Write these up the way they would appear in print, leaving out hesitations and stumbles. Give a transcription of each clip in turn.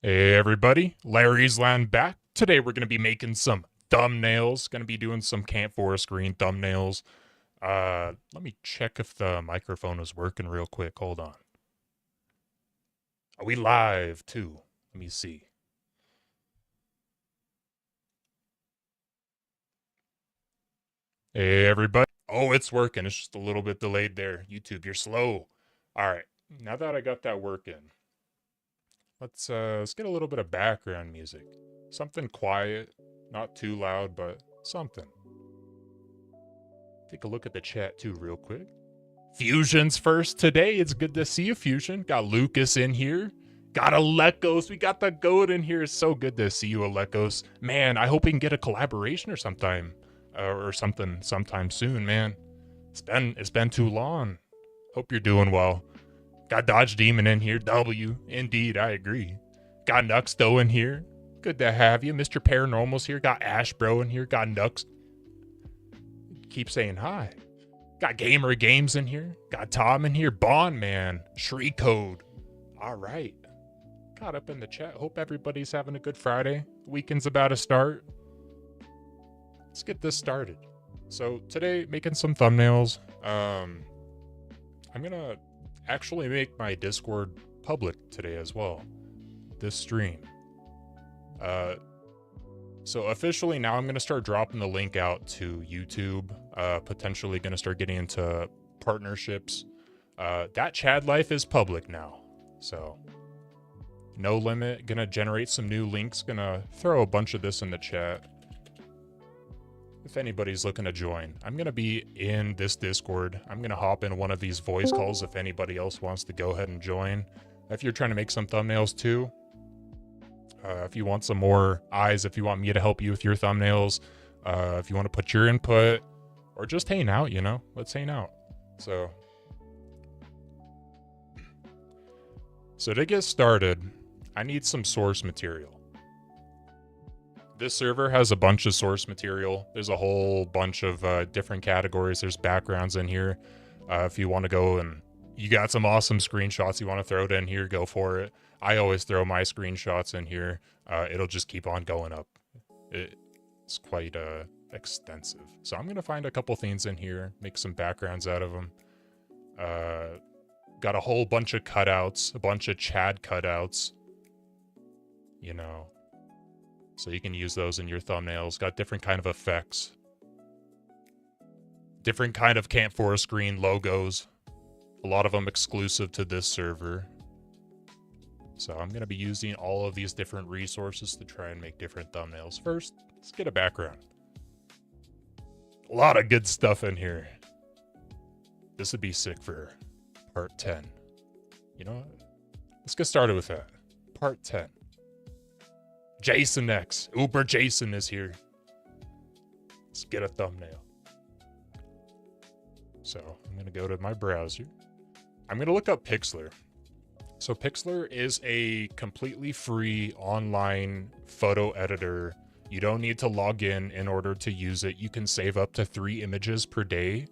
Hey everybody, Larry's Land back. Today we're going to be making some thumbnails. Going to be doing some Camp Forest Green thumbnails. Let me check if the microphone is working real quick. Hold on. Are we live too? Let me see. Hey everybody. Oh, it's working. It's just a little bit delayed there. YouTube, you're slow. All right. Now that I got that working, let's get a little bit of background music. Something quiet, not too loud, but something. Take a look at the chat too, real quick. Fusion's first today. It's good to see you, Fusion. Got Lucas in here. Got Alekos. We got the goat in here. It's so good to see you, Alekos. Man, I hope we can get a collaboration or something sometime soon, man. It's been too long. Hope you're doing well. Got Dodge Demon in here. W. Indeed, I agree. Got Nuxto in here. Good to have you. Mr. Paranormal's here. Got Ash Bro in here. Got Nux. Keep saying hi. Got Gamer Games in here. Got Tom in here. Bond Man. Shriek Code. All right. Got up in the chat. Hope everybody's having a good Friday. Weekend's about to start. Let's get this started. So today, making some thumbnails. I'm gonna actually make my Discord public today as well. This stream. So officially now I'm going to start dropping the link out to YouTube, potentially going to start getting into partnerships. That Chad Life is public now. So no limit, going to generate some new links, going to throw a bunch of this in the chat. If anybody's looking to join, I'm going to be in this Discord. I'm going to hop in one of these voice calls if anybody else wants to go ahead and join. If you're trying to make some thumbnails too, if you want some more eyes, if you want me to help you with your thumbnails, if you want to put your input, or just hang out, let's hang out. So to get started, I need some source material. This server has a bunch of source material. There's a whole bunch of different categories. There's backgrounds in here. If you want to go and you got some awesome screenshots you want to throw it in here, go for it. I always throw my screenshots in here. It'll just keep on going up. It's quite extensive. So I'm going to find a couple things in here, make some backgrounds out of them. Got a whole bunch of cutouts, a bunch of Chad cutouts, so you can use those in your thumbnails. Got different kind of effects. Different kind of Camp Forest Green logos. A lot of them exclusive to this server. So I'm going to be using all of these different resources to try and make different thumbnails. First, let's get a background. A lot of good stuff in here. This would be sick for part 10. You know what? Let's get started with that. Part 10. Jason X. Uber Jason is here. Let's get a thumbnail. So I'm going to go to my browser. I'm going to look up Pixlr. So Pixlr is a completely free online photo editor. You don't need to log in order to use it. You can save up to 3 images per day.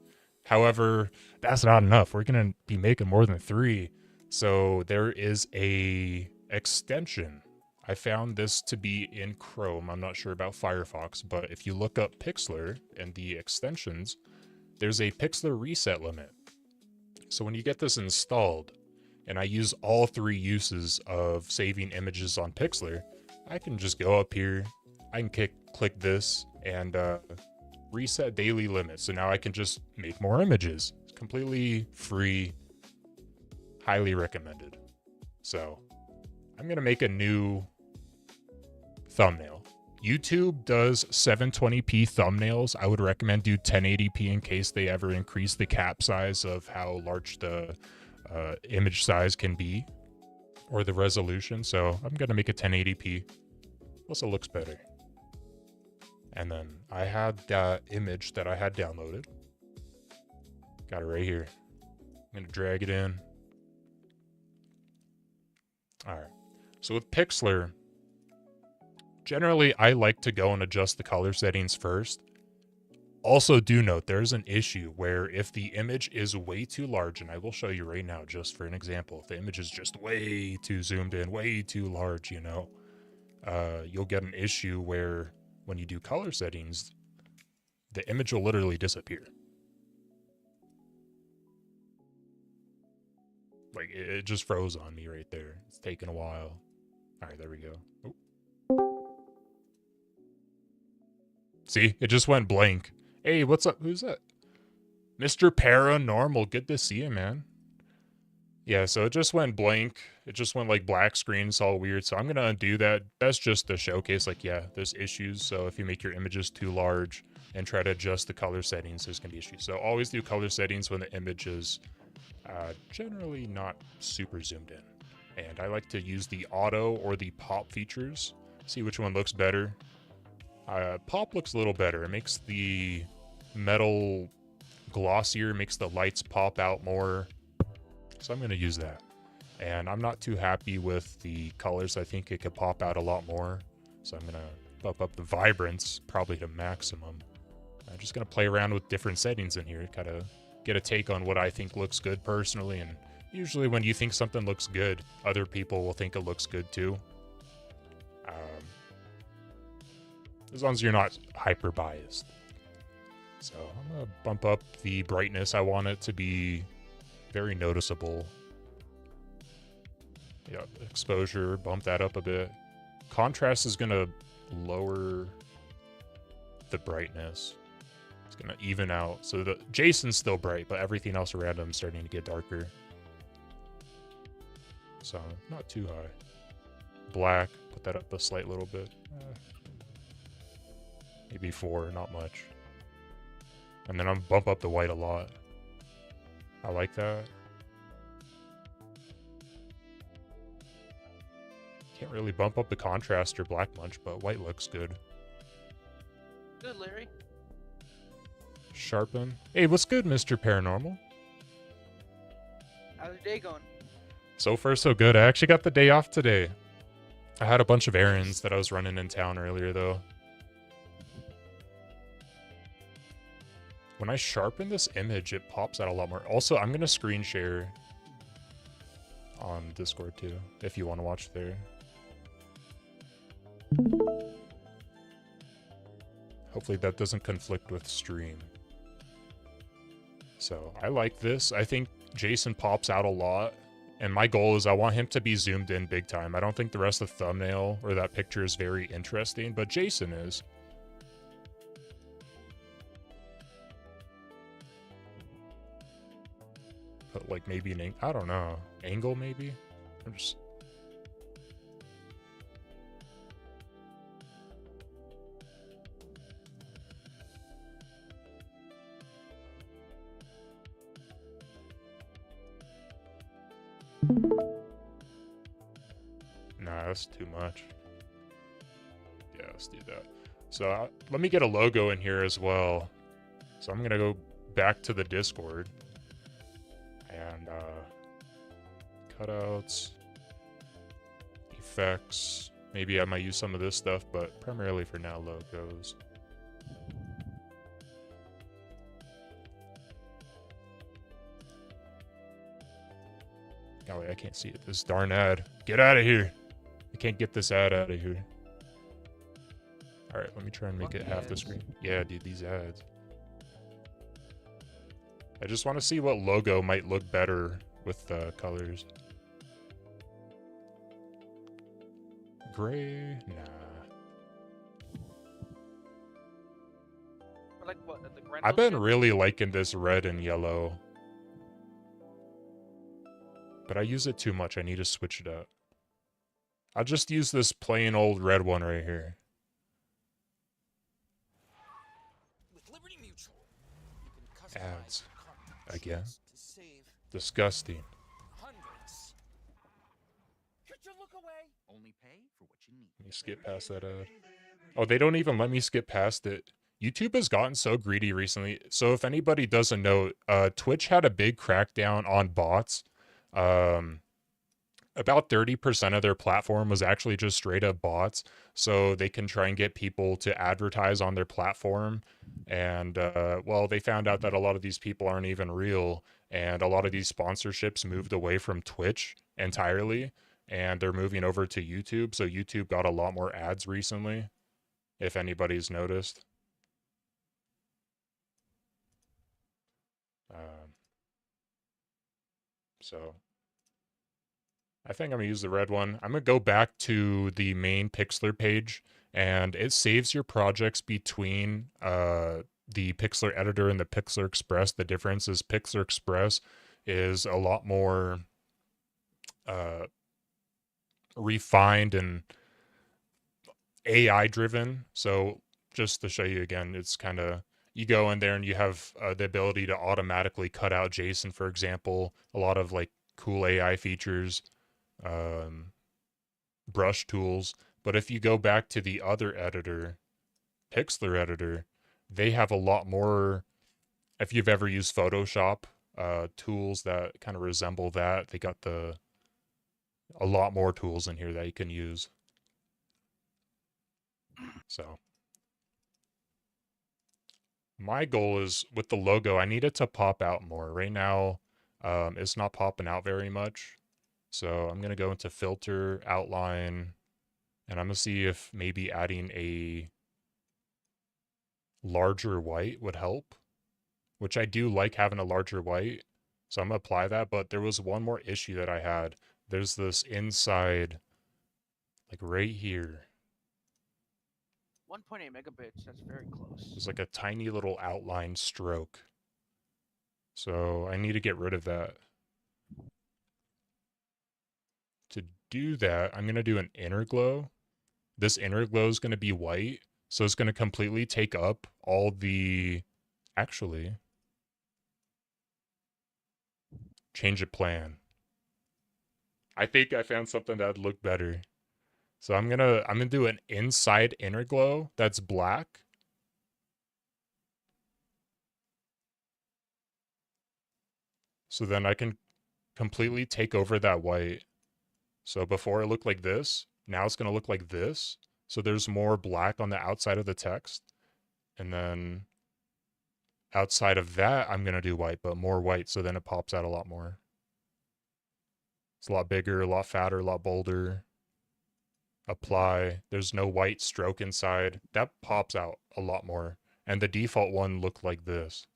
However, that's not enough. We're going to be making more than 3. So there is a extension. I found this to be in Chrome. I'm not sure about Firefox, but if you look up Pixlr and the extensions, there's a Pixlr reset limit. So when you get this installed, and I use all 3 uses of saving images on Pixlr, I can just go up here, I can click this, and reset daily limit. So now I can just make more images. It's completely free, highly recommended. So I'm going to make a new thumbnail. YouTube does 720p thumbnails. I would recommend do 1080p in case they ever increase the cap size of how large the image size can be, or the resolution. So I'm gonna make it 1080p. Plus it looks better. And then I had that image that I had downloaded. Got it right here. I'm gonna drag it in. All right. So with Pixlr, generally I like to go and adjust the color settings first. Also, do note there's an issue where if the image is way too large, and I will show you right now just for an example, if the image is just way too zoomed in, way too large, you know, you'll get an issue where when you do color settings, the image will literally disappear. Like, it just froze on me right there. It's taken a while. All right, there we go. Oh. See, it just went blank. Hey, what's up? Who's that? Mr. Paranormal. Good to see you, man. Yeah, so it just went blank. It just went like black screen. It's all weird. So I'm going to undo that. That's just to showcase, like, yeah, there's issues. So if you make your images too large and try to adjust the color settings, there's going to be issues. So always do color settings when the image is generally not super zoomed in. And I like to use the auto or the pop features. See which one looks better. Pop looks a little better. It makes the metal glossier, makes the lights pop out more. So I'm going to use that. And I'm not too happy with the colors. I think it could pop out a lot more. So I'm going to bump up the vibrance probably to maximum. I'm just going to play around with different settings in here, kind of get a take on what I think looks good personally. And usually when you think something looks good, other people will think it looks good too. As long as you're not hyper biased. So I'm going to bump up the brightness. I want it to be very noticeable. Yeah, exposure, bump that up a bit. Contrast is going to lower the brightness. It's going to even out. So the Jason's still bright, but everything else around him is starting to get darker. So not too high. Black, put that up a slight little bit. Maybe 4, not much. And then I'm bump up the white a lot. I like that. Can't really bump up the contrast or black much, but white looks good. Good, Larry. Sharpen. Hey, what's good, Mr. Paranormal? How's your day going? So far, so good. I actually got the day off today. I had a bunch of errands that I was running in town earlier, though. When I sharpen this image, it pops out a lot more. Also, I'm going to screen share on Discord, too, if you want to watch there. Hopefully that doesn't conflict with stream. So, I like this. I think Jason pops out a lot. And my goal is I want him to be zoomed in big time. I don't think the rest of the thumbnail or that picture is very interesting, but Jason is. But like maybe an I don't know, angle maybe. I'm just nah, that's too much. Yeah, let's do that. So let me get a logo in here as well. So I'm gonna go back to the Discord. And cutouts, effects. Maybe I might use some of this stuff, but primarily for now, logos. Golly, I can't see it. This darn ad. Get out of here. I can't get this ad out of here. All right, let me try and make it half the screen. Yeah, dude, these ads. I just want to see what logo might look better with the colors. Gray? Nah. Like what? The I've been really liking this red and yellow. But I use it too much. I need to switch it up. I'll just use this plain old red one right here. With Liberty Mutual, you can customize Ads. Again. to save Disgusting. hundreds. Could you look away? Only pay for what you need. Let me skip past that ad. Oh, they don't even let me skip past it. YouTube has gotten so greedy recently. So if anybody doesn't know, Twitch had a big crackdown on bots a about 30% of their platform was actually just straight up bots. So they can try and get people to advertise on their platform. And, well, they found out that a lot of these people aren't even real. And a lot of these sponsorships moved away from Twitch entirely. And they're moving over to YouTube. So YouTube got a lot more ads recently, if anybody's noticed. So I think I'm gonna use the red one. I'm gonna go back to the main Pixlr page, and it saves your projects between the Pixlr editor and the Pixlr Express. The difference is Pixlr Express is a lot more refined and AI driven. So just to show you again, it's kind of, you go in there and you have the ability to automatically cut out JSON, for example, a lot of like cool AI features, brush tools. But if you go back to the other editor, Pixlr editor, they have a lot more. If you've ever used Photoshop, tools that kind of resemble that, they got a lot more tools in here that you can use. So my goal is with the logo, I need it to pop out more. Right now, it's not popping out very much. So I'm going to go into filter, outline, and I'm going to see if maybe adding a larger white would help, which I do like having a larger white. So I'm going to apply that. But there was one more issue that I had. There's this inside, like right here. 1.8 megabits, that's very close. There's like a tiny little outline stroke. So I need to get rid of that. To do that, I'm going to do an inner glow. This inner glow is going to be white. So it's going to completely take up all the... Actually, change of plan. I think I found something that would look better. So I'm gonna do an inside inner glow that's black. So then I can completely take over that white. So before it looked like this, now it's gonna look like this. So there's more black on the outside of the text. And then outside of that, I'm gonna do white, but more white, so then it pops out a lot more. It's a lot bigger, a lot fatter, a lot bolder. Apply. There's no white stroke inside. That pops out a lot more. And the default one looked like this.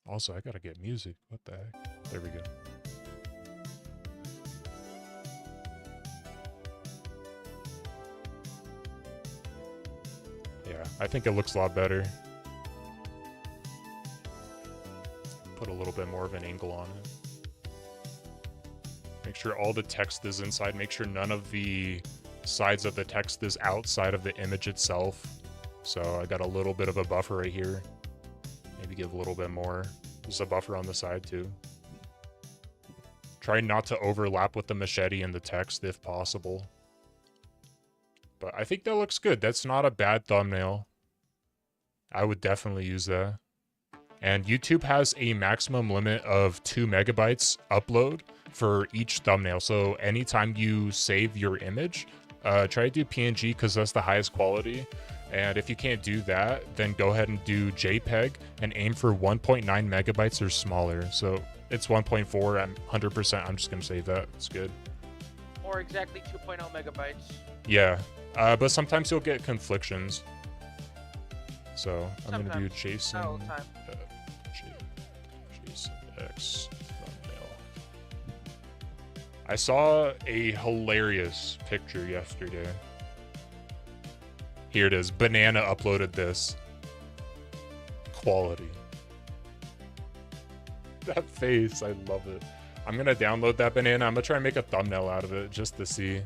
Also, I gotta get music. What the heck? There we go. Yeah, I think it looks a lot better. Put a little bit more of an angle on it. Make sure all the text is inside. Make sure none of the sides of the text is outside of the image itself. So I got a little bit of a buffer right here. Maybe give a little bit more. There's a buffer on the side too. Try not to overlap with the machete and the text if possible. But I think that looks good. That's not a bad thumbnail. I would definitely use that. And YouTube has a maximum limit of 2 megabytes upload for each thumbnail. So anytime you save your image, try to do PNG because that's the highest quality. And if you can't do that, then go ahead and do JPEG and aim for 1.9 megabytes or smaller. So it's 1.4. I'm 100%. I'm just going to save that. It's good. Or exactly 2.0 megabytes. Yeah. But sometimes you'll get conflictions. So I'm going to do Jason. Not all the time. Jason X thumbnail. I saw a hilarious picture yesterday. Here it is. Banana uploaded this. Quality. That face, I love it. I'm gonna download that banana. I'm gonna try and make a thumbnail out of it just to see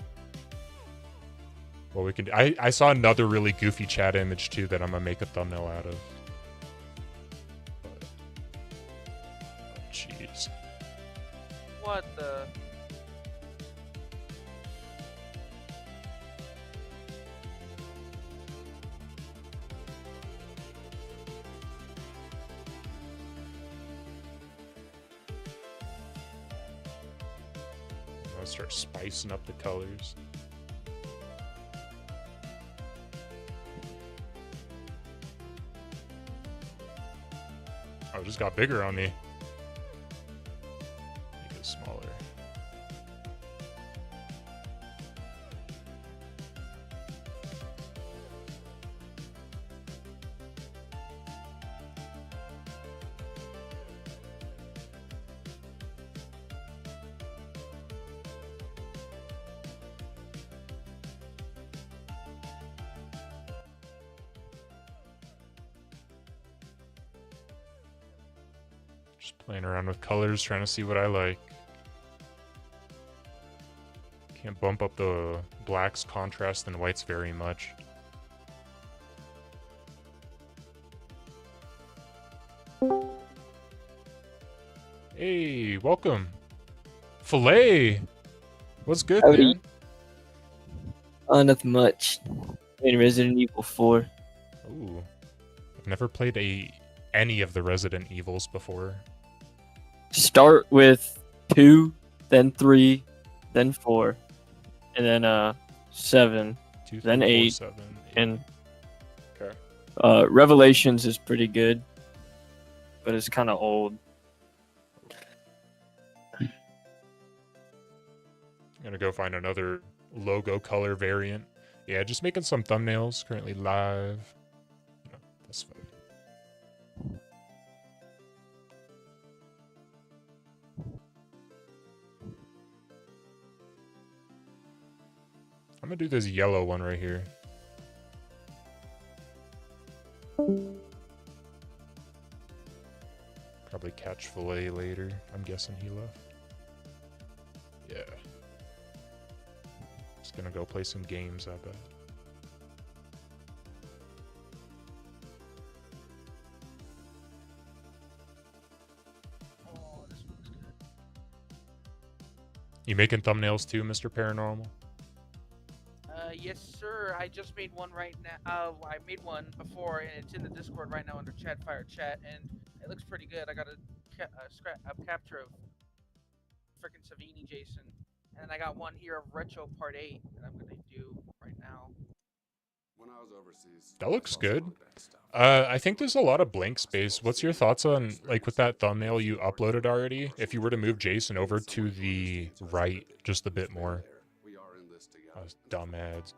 what we can do. I saw another really goofy chat image too that I'm gonna make a thumbnail out of. Oh, jeez. What the? Start spicing up the colors. Oh, it just got bigger on me. Make it smaller. Just playing around with colors, trying to see what I like. Can't bump up the blacks, contrast, and whites very much. Hey, welcome. Filet! What's good, Howdy. man? Nothing much. In Resident Evil 4. Ooh. I've never played any of the Resident Evils before. Start with 2, then 3, then 4, and then 7, 2, Then 3, 4, 8, 7, 8. and Okay. Revelations is pretty good, but it's kind of old. I'm gonna go find another logo color variant. Yeah, just making some thumbnails. Currently live. No, that's fine. I'm gonna do this yellow one right here. Probably catch Filet later. I'm guessing he left. Yeah. Just gonna go play some games, I bet. Oh, this looks good. You making thumbnails too, Mr. Paranormal? Yes, sir. I just made one right now. I made one before, and it's in the Discord right now under Chat Fire Chat, and it looks pretty good. I got a capture of frickin' Savini Jason, and I got one here of Retro Part 8 that I'm gonna do right now. When I was overseas, That looks I saw some good. really bad stuff. I think there's a lot of blank space. What's your thoughts on, like, with that thumbnail you uploaded already? If you were to move Jason over to the right just a bit more. We are in this together. Those dumb ads.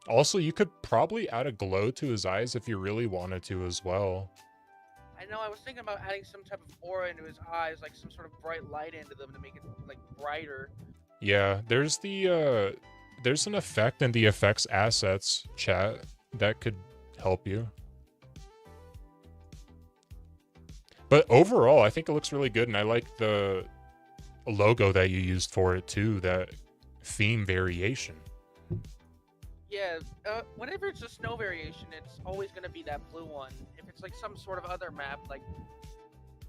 Also, you could probably add a glow to his eyes if you really wanted to as well. I know. I was thinking about adding some type of aura into his eyes, like some sort of bright light into them to make it like brighter. Yeah, there's there's an effect in the effects assets chat that could help you. But overall, I think it looks really good, and I like the logo that you used for it too, that theme variation. Yeah, whenever it's a snow variation, it's always gonna be that blue one. If it's like some sort of other map, like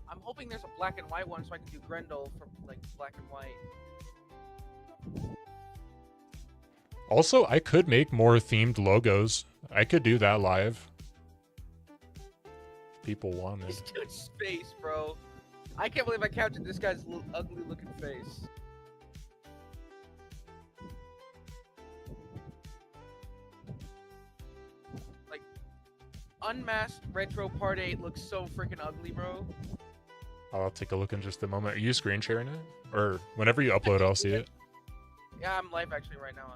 I'm hoping there's a black and white one, so I can do Grendel for like black and white. Also, I could make more themed logos. I could do that live. If people wanted. This dude's face, bro. I can't believe I captured this guy's ugly looking face. Like, Unmasked Retro Part 8 looks so freaking ugly, bro. I'll take a look in just a moment. Are you screen sharing it? Or whenever you upload, I'll see it. Yeah, I'm live actually right now.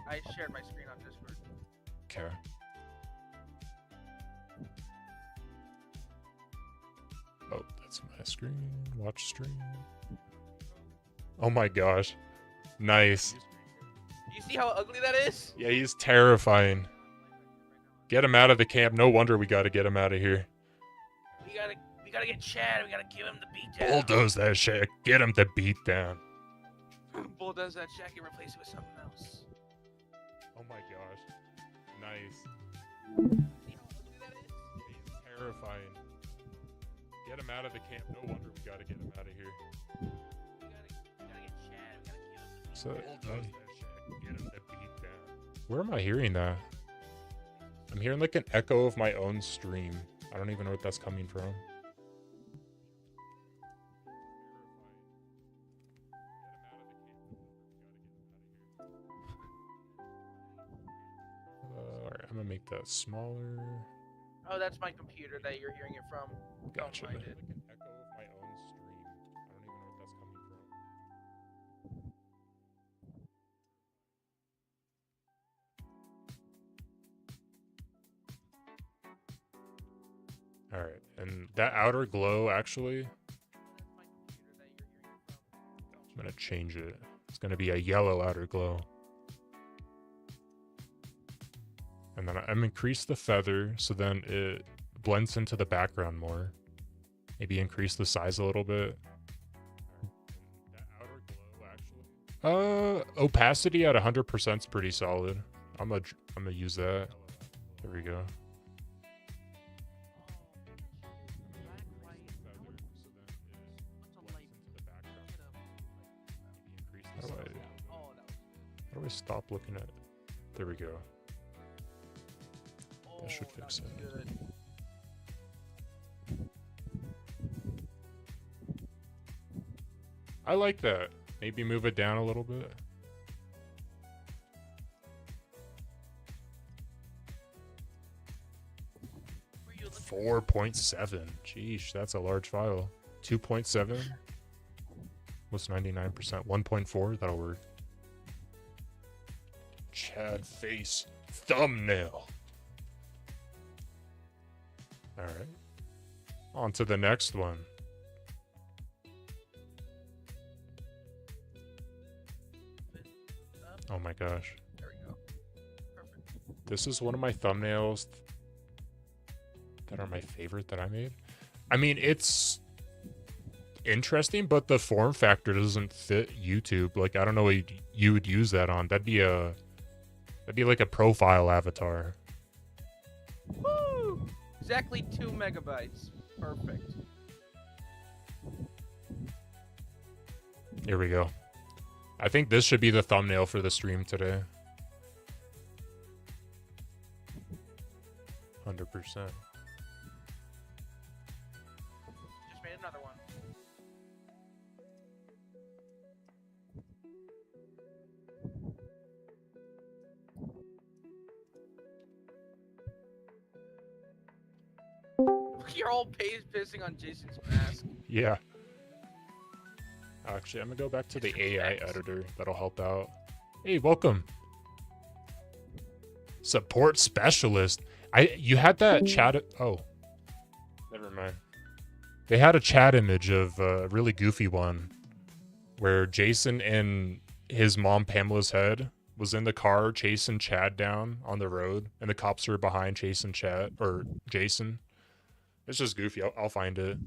I shared my screen on Discord. Okay. Oh, that's my screen. Watch stream. Oh my gosh. Nice. You see how ugly that is? Yeah, he's terrifying. Get him out of the camp. No wonder we gotta get him out of here. We gotta get Chad. We gotta give him the beatdown. Bulldoze that shit. Get him the beat down. Bulldoze that shack and replace it with something else. Oh my gosh. Nice. See how ugly that is? He's terrifying. Get him out of the camp. No wonder we gotta get him out of here. We gotta get Chad. We gotta give him the So, beatdown. bulldoze that shit. Get him the beat down. Where am I hearing that? I'm hearing like an echo of my own stream. I don't even know what that's coming from. make that smaller. Oh, that's my computer that you're hearing it from. Gotcha. Don't mind Like it. an echo of my own stream. I don't even know what that's coming from. All right, and that outer glow actually, That's my computer that you're hearing it from. I'm gonna change it. It's gonna be a yellow outer glow. And then I'm increase the feather so then it blends into the background more. Maybe increase the size a little bit. That outer glow actually. Opacity at 100% is pretty solid. I'm gonna use that. There we go. Black, white. What's a light? How do I, Oh, that was good. how do I stop looking at? There we go. Oh, should fix that's it. good. I like that. Maybe move it down a little bit. Were you looking 4.7. Sheesh, that's a large file. 2.7. What's 99%? 1.4. That'll work. Chad face thumbnail. All right. On to the next one. Oh my gosh. There we go. Perfect. This is one of my thumbnails that are my favorite that I made. I mean, it's interesting, but the form factor doesn't fit YouTube. Like, I don't know what you would use that on. That'd be like a profile avatar. Woo! Exactly 2 megabytes. Perfect. Here we go. I think this should be the thumbnail for the stream today. 100%. Just made another one. You're all pissing on Jason's mask. Yeah. Actually, I'm gonna go back to the AI editor. That'll help out. Hey, welcome. Support specialist. You had that chat. Oh, never mind. They had a chat image of a really goofy one where Jason and his mom Pamela's head was in the car chasing Chad down on the road, and the cops were behind chasing Chad or Jason. It's just goofy. I'll find it.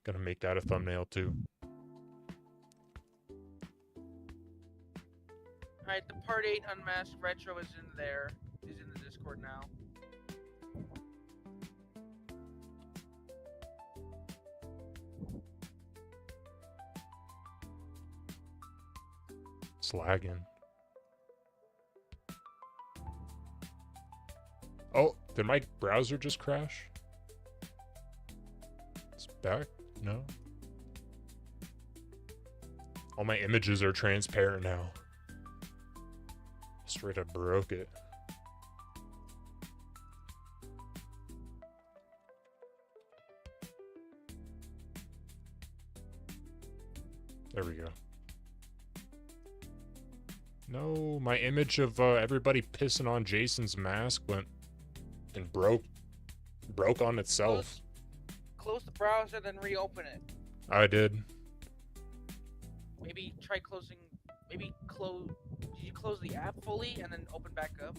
Gonna make that a thumbnail too. Alright, the Part 8 Unmasked Retro is in there. Is in the Discord now. It's lagging. Oh, did my browser just crash? It's back? No. All my images are transparent now. Straight up broke it. There we go. No, my image of everybody pissing on Jason's mask went and broke on itself. Close the browser, then reopen it. I did. Maybe try closing. Maybe close. Did you close the app fully and then open back up?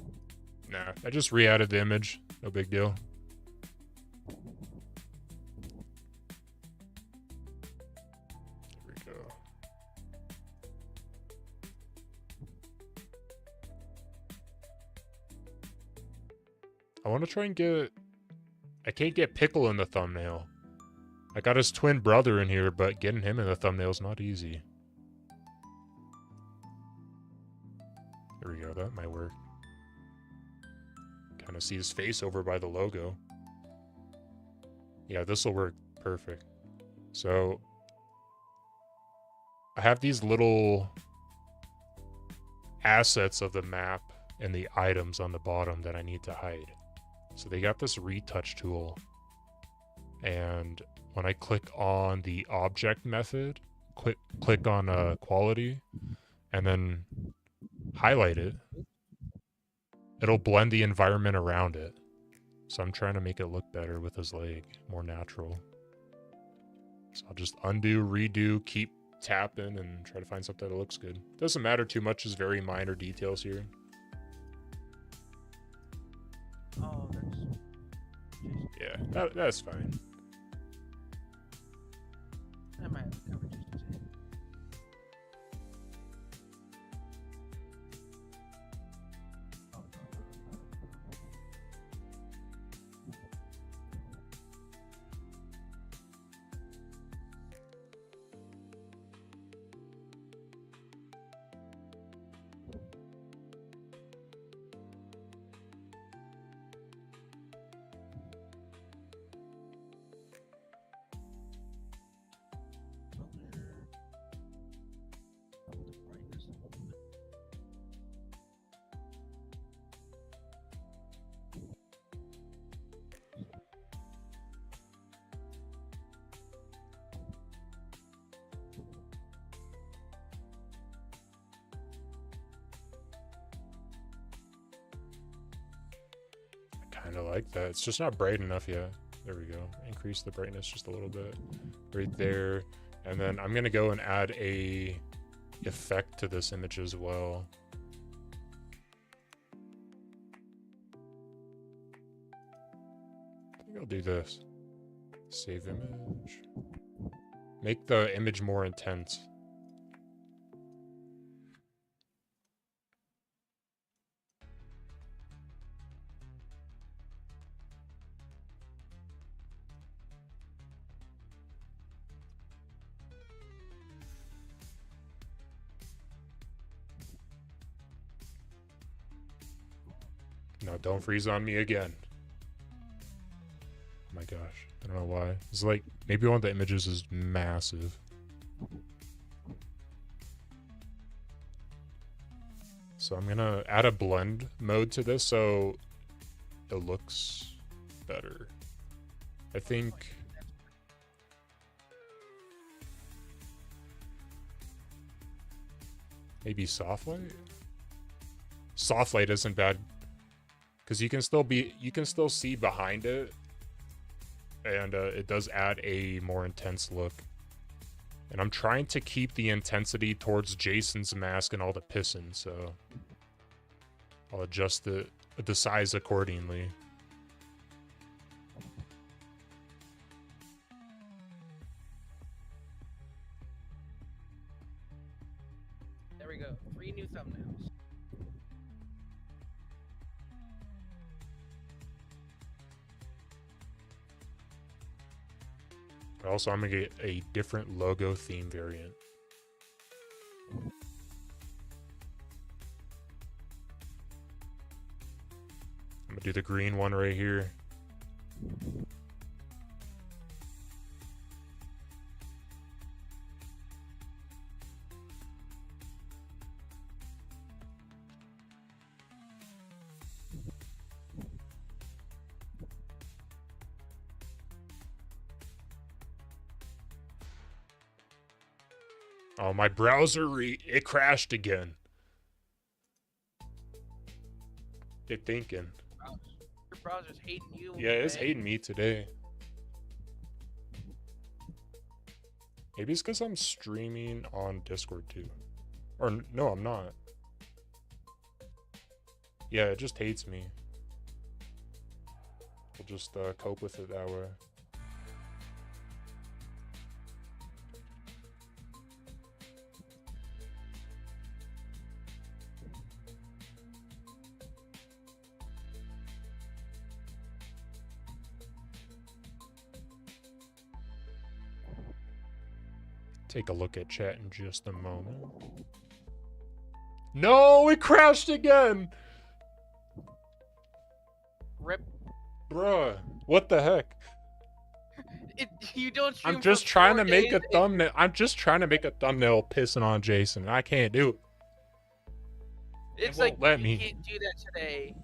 Nah, I just re-added the image. No big deal. There we go. I want to try and get... I can't get Pickle in the thumbnail. I got his twin brother in here, but getting him in the thumbnail is not easy. There we go, that might work. Kind of see his face over by the logo. Yeah, this will work perfect. So, I have these little assets of the map and the items on the bottom that I need to hide. So they got this retouch tool, and when I click on the object method, click on quality, and then highlight it, it'll blend the environment around it. So I'm trying to make it look better with his leg, more natural. So I'll just undo, redo, keep tapping, and try to find something that looks good. Doesn't matter too much, just very minor details here. Oh, that's. Yeah, that's fine. I might have covered just a tad. Kind of like that. It's just not bright enough yet. There we go. Increase the brightness just a little bit right there. And then I'm going to go and add a effect to this image as well. I think I'll do this. Save image. Make the image more intense. No, don't freeze on me again. Oh my gosh. I don't know why. It's like, maybe one of the images is massive. So I'm gonna add a blend mode to this so it looks better. I think... maybe soft light? Soft light isn't bad. Because you can still see behind it, and it does add a more intense look. And I'm trying to keep the intensity towards Jason's mask and all the pissing, so I'll adjust the size accordingly. There we go. 3 new thumbnails. Also, I'm gonna get a different logo theme variant. I'm gonna do the green one right here. Oh, my browser, it crashed again. They're thinking. Your browser's hating you. Yeah, it's man. hating me today. Maybe it's because I'm streaming on Discord too. Or no, I'm not. Yeah, it just hates me. We'll just cope with it that way. Take a look at chat in just a moment. No, it crashed again! Rip. Bruh, what the heck? You don't stream I'm just for trying 4 to make a days. thumbnail. I'm just trying to make a thumbnail pissing on Jason, and I can't do it. It's won't like let you me. can't do that today.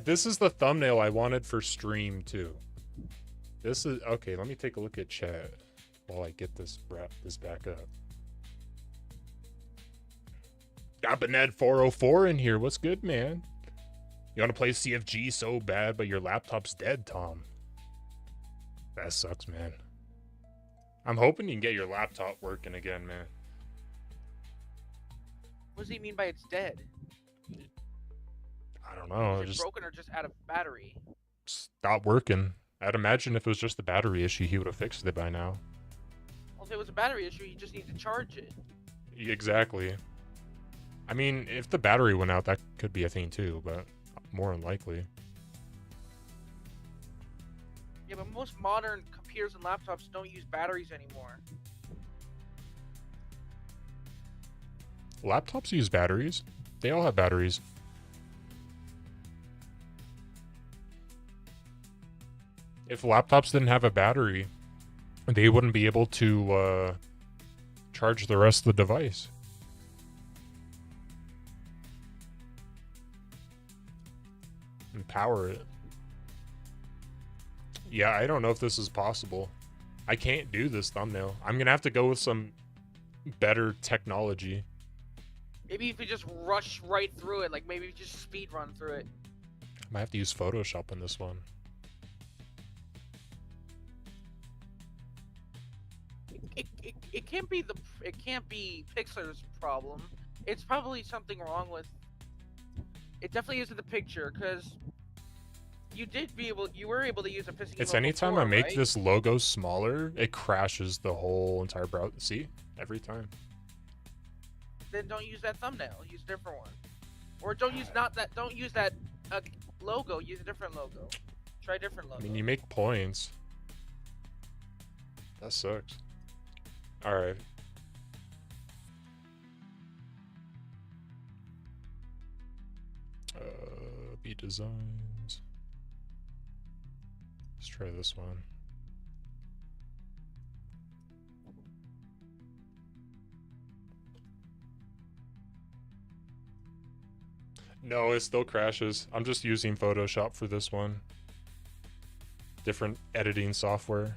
This is the thumbnail I wanted for stream too. This is okay. Let me take a look at chat while I get this back up. Got Bened 404 in here. What's good, man? You want to play CFG so bad, but your laptop's dead, Tom. That sucks, man. I'm hoping you can get your laptop working again, man. What does he mean by it's dead? I don't know. Is it Just broken or just out of battery? stopped working. I'd imagine if it was just the battery issue, he would have fixed it by now. Well, if it was a battery issue, you just need to charge it. Exactly. I mean, if the battery went out, that could be a thing too, but more unlikely. Yeah, but most modern computers and laptops don't use batteries anymore. Laptops use batteries. They all have batteries. If laptops didn't have a battery, they wouldn't be able to charge the rest of the device. And power it. Yeah, I don't know if this is possible. I can't do this thumbnail. I'm gonna have to go with some better technology. Maybe if you just rush right through it, like maybe you just speed run through it. I might have to use Photoshop in this one. It can't be Pixar's problem. It's probably something wrong with. It definitely isn't the picture, because you were able to use a pissing. It's anytime I make this logo smaller, it crashes the whole entire browser. See? Every time. Then don't use that thumbnail. Use a different one, or don't use Don't use that logo. Use a different logo. Try a different logo. I mean, you make points. That sucks. All right. B designs. Let's try this one. No, it still crashes. I'm just using Photoshop for this one. Different editing software.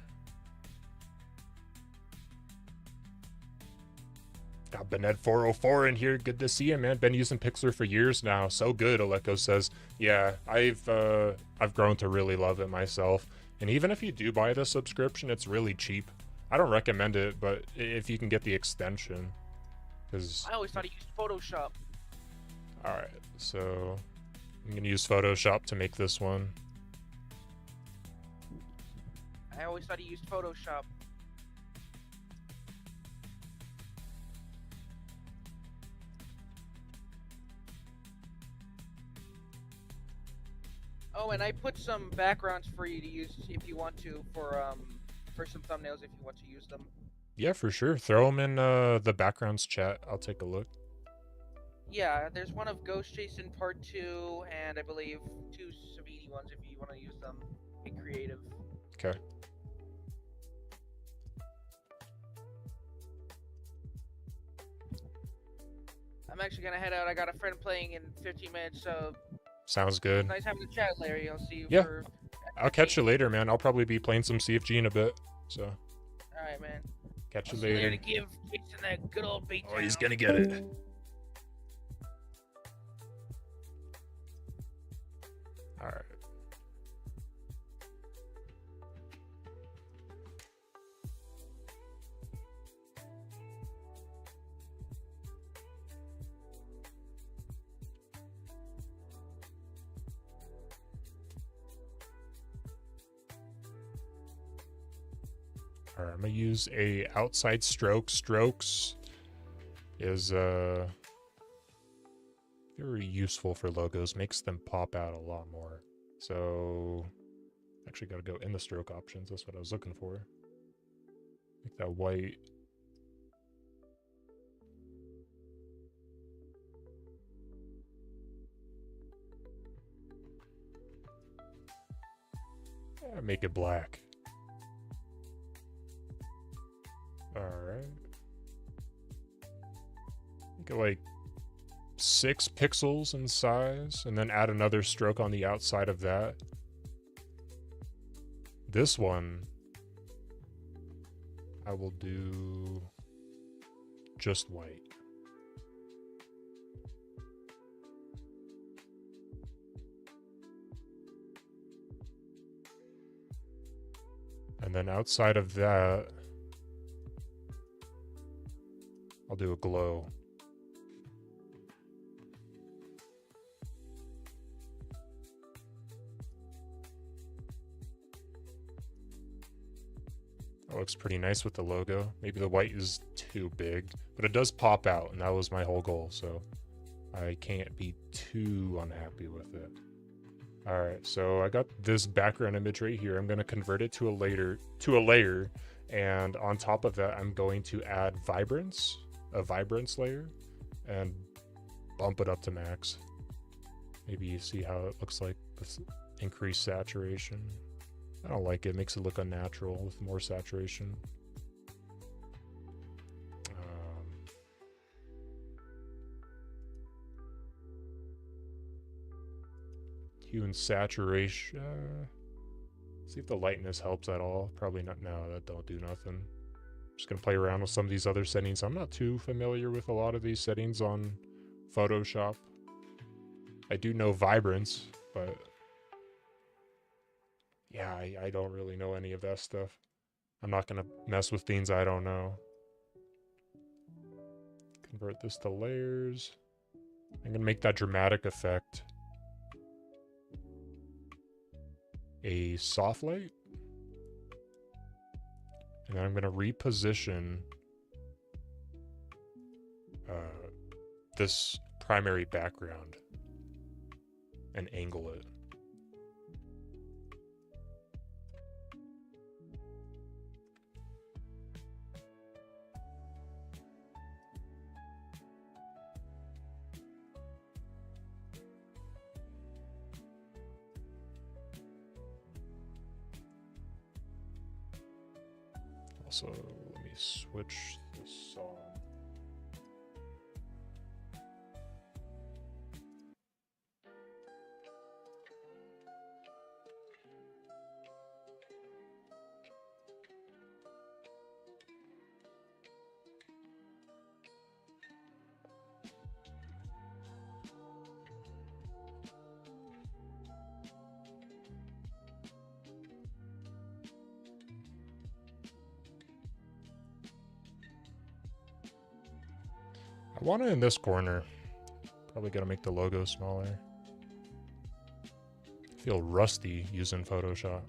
Got Bened 404 in here. Good to see you, man. Been using Pixlr for years now. So good, Aleko says. Yeah, I've grown to really love it myself. And even if you do buy the subscription, it's really cheap. I don't recommend it, but if you can get the extension, because I always thought he used Photoshop. all right, so I'm gonna use Photoshop to make this one. I always thought he used Photoshop. Oh, and I put some backgrounds for you to use if you want to for some thumbnails if you want to use them. Yeah, for sure. Throw them in the backgrounds chat. I'll take a look. Yeah, there's one of Ghost Jason Part 2, and I believe 2 Savini ones if you want to use them. Be creative. Okay. I'm actually gonna head out. I got a friend playing in 15 minutes, so Sounds good. nice having a chat, Larry. I'll see you Yeah. for... I'll catch you later, man. I'll probably be playing some CFG in a bit. So, Alright, man. catch you See you later later. to give Jason that good old beat Oh, he's down. gonna get it. All right. All right, I'm gonna use a outside stroke. Strokes is very useful for logos, makes them pop out a lot more. So actually got to go in the stroke options. That's what I was looking for. Make that white. Yeah, make it black. All right. Make it like 6 pixels in size, and then add another stroke on the outside of that. This one, I will do just white. And then outside of that, I'll do a glow. That looks pretty nice with the logo. Maybe the white is too big, but it does pop out, and that was my whole goal, so I can't be too unhappy with it. All right, so I got this background image right here. I'm going to convert it to a layer, and on top of that, I'm going to add a vibrance layer, and bump it up to max. Maybe you see how it looks like with increased saturation. I don't like it. It makes it look unnatural with more saturation. Hue and saturation. See if the lightness helps at all. Probably not. No, that don't do nothing. Just gonna play around with some of these other settings. I'm not too familiar with a lot of these settings on Photoshop. I do know vibrance, but yeah, I don't really know any of that stuff. I'm not gonna mess with things I don't know. Convert this to layers. I'm gonna make that dramatic effect a soft light. And then I'm gonna reposition this primary background and angle it. Also, let me switch this on. I want it in this corner. Probably gotta make the logo smaller. I feel rusty using Photoshop.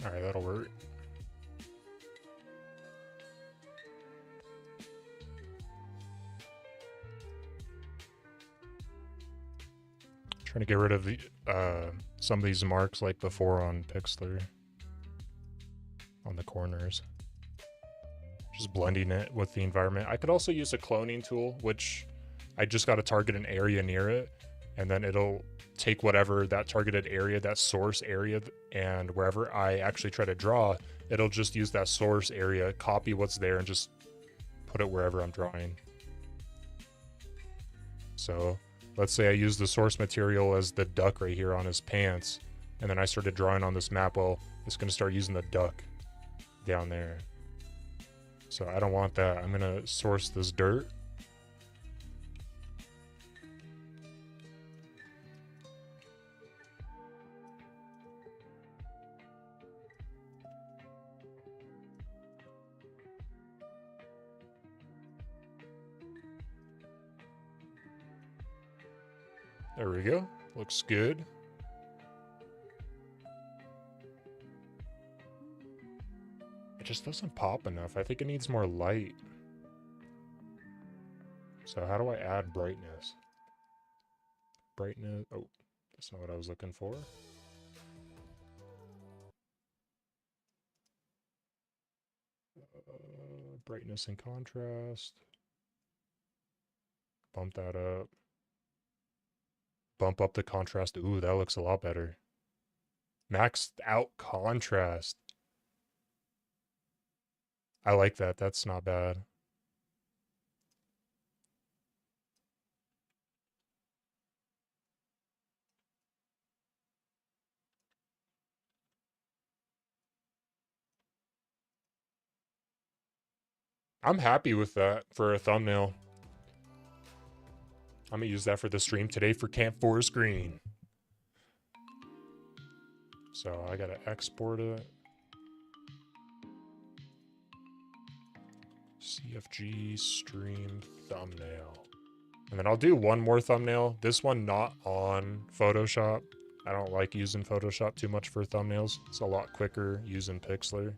All right, that'll work. Trying to get rid of the some of these marks like before on Pixlr on the corners. Just blending it with the environment. I could also use a cloning tool, which I just got to target an area near it, and then it'll take whatever that targeted area, that source area, and wherever I actually try to draw, it'll just use that source area, copy what's there, and just put it wherever I'm drawing. So let's say I use the source material as the duck right here on his pants, and then I started drawing on this map. Well, it's going to start using the duck down there. So I don't want that. I'm going to source this dirt. There we go. Looks good. It just doesn't pop enough. I think it needs more light. So how do I add brightness? Brightness. Oh, that's not what I was looking for. Brightness and contrast. Bump that up. Bump up the contrast. Ooh, that looks a lot better. Maxed out contrast. I like that. That's not bad. I'm happy with that for a thumbnail. I'm gonna use that for the stream today for Camp Forest Green. So I gotta export it. CFG stream thumbnail. And then I'll do one more thumbnail. This one not on Photoshop. I don't like using Photoshop too much for thumbnails. It's a lot quicker using Pixlr.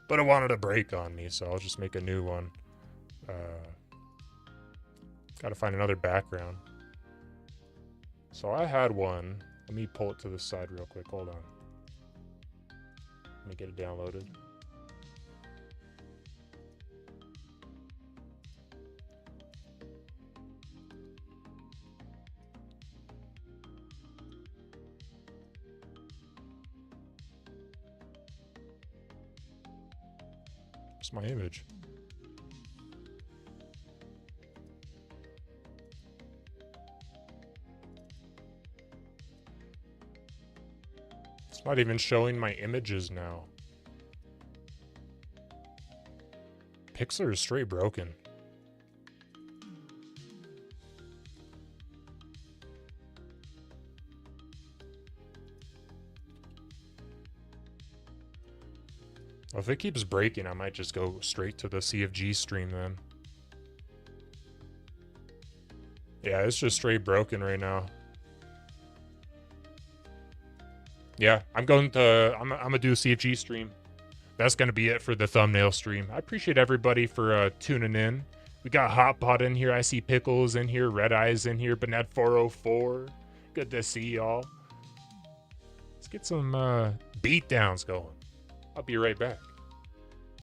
But it wanted to break on me, so I'll just make a new one. Gotta find another background. So I had one. Let me pull it to the side real quick. Hold on. Let me get it downloaded. What's my image? It's not even showing my images now. Pixlr is straight broken. Well, if it keeps breaking, I might just go straight to the CFG stream then. Yeah, it's just straight broken right now. Yeah, I'm gonna do a CFG stream. That's gonna be it for the thumbnail stream. I appreciate everybody for tuning in. We got Hotpot in here. I see Pickles in here. Red Eyes in here. Banat 404. Good to see y'all. Let's get some beatdowns going. I'll be right back.